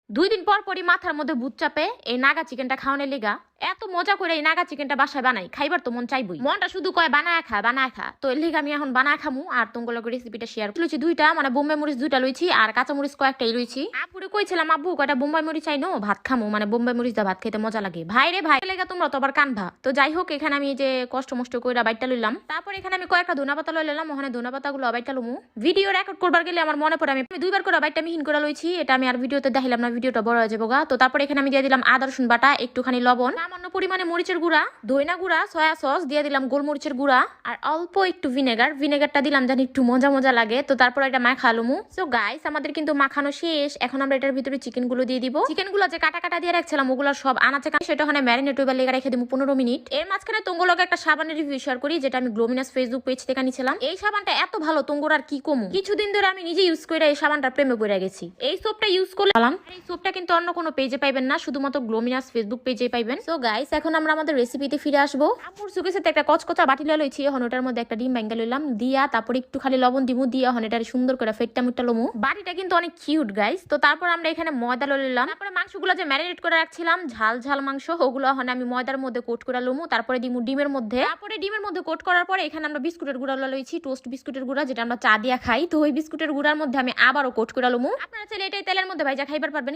2 দিন পর পরই মাথার মধ্যে ভূত চাপে এই নাগা চিকেনটা খাওয়ানোর লিগা। এত মজা করে এই নাগা চিকেনটা বাসায় বানাই, খাইবার তো মন চাইবই, মনটা শুধু কয় বানায় খা বানায় খা। তো এর লিগা আমি এখন বানায় খামু আর তোমাগুলো রেসিপিটা শেয়ার লইছি। দুইটা মানে বোম্বাই মরিচ দুইটা লইছি আর কাঁচা মরিচ কয়েকটাই লইছি। আপুরে কইছিলাম আব্বু কয়টা বোম্বাই মরিচ চাইনো ভাত খামু, মানে বোম্বাই মরিচ দা ভাত খেতে মজা লাগে। ভাই রে ভাই লেগা তোমরা তো আবার কানভা। তো যাই হোক এখানে আমি যে কষ্ট মষ্ট কইরা বাইটটা লইলাম, তারপর এখানে আমি কয়েকটা ধনা পাতা লইলাম, ওখানে ধনা পাতাগুলো বাইটটা লমু। ভিডিও রেকর্ড করবার গেলে আমার মনে পড়ে আমি দুইবার করে বাইটটা মিহিন করে লইছি। এটা আমি আর ভিডিওতে দেখাইলাম না, ভিডিওটা বড় হয়ে যাবো গা। তো তারপর এখানে আমি দিয়ে দিলাম আদা রসুন বাটা, একটুখানি লবণ, সামান্য পরিমাণে মরিচের গুঁড়া, ধইনা গুঁড়া, সয়া সস দিয়ে দিলাম, গোলমরিচের গুঁড়া আর অল্প একটু ভিনেগার। ভিনেগারটা দিলাম জানি একটু মজা মজা লাগে। তো তারপর এটা মাখালুমু। সো গাইস আমাদের কিন্তু মাখানো শেষ। এখন আমরা এটার ভিতরে চিকেন গুলো দিয়ে দিব। চিকেন গুলো যে কাটা কাটা দিয়ে রাখছিলাম ওগুলো সব আনাচে সেটা ওখানে ম্যারিনেট হইবার লেগে রেখে দিব 15 মিনিট। এর মাঝখানে তোঙ্গলকে একটা সাবানের রিভিউ শেয়ার করি, যেটা আমি গ্লোমিনাস ফেসবুক পেজ থেকে নিয়েছিলাম। এই সাবানটা এত ভালো তোঙ্গর আর কি কমু। কিছুদিন ধরে আমি নিজে ইউজ করে এই সাবানটা প্রেমে পড়ে গেছি। এই সোপটা ইউজ করলাম। এই সোপটা কিন্তু অন্য কোনো পেজে পাইবেন না, শুধুমাত্র গ্লোমিনাস ফেসবুক পেজে পাইবেন। সো গাইস এখন আমরা আমাদের রেসিপিতে ফিরে আসবো। আপুর সুকেসে একটা কচকচা বাটি লইছি, এখন ওটার মধ্যে একটা ডিম ভাঙ্গা লইলাম, দিয়া তারপর একটু খালি লবণ দিমু, দিয়া এখন এটা সুন্দর করে ফেটটা মুটটা লমু। বাটিটা কিন্তু অনেক কিউট গাইস। তো তারপর আমরা এখানে ময়দা লইলাম, তারপরে মাংসগুলো যে ম্যারিনেট করে রাখছিলাম ঝাল ঝাল মাংস, ওগুলো এখন আমি ময়দার মধ্যে কোট করে লমু, তারপরে দিমু ডিমের মধ্যে। তারপরে ডিমের মধ্যে কোট করার পরে এখানে আমরা বিস্কুটের গুঁড়া লইছি, টোস্ট বিস্কুটের গুঁড়া, যেটা আমরা চা দিয়া খাই। তো ওই বিস্কুটের গুঁড়ার মধ্যে আমি আবারও কোট করে লমু। আপনারা চাইলে এটাই তেলের মধ্যে ভাইজা খাইবার পারবেন।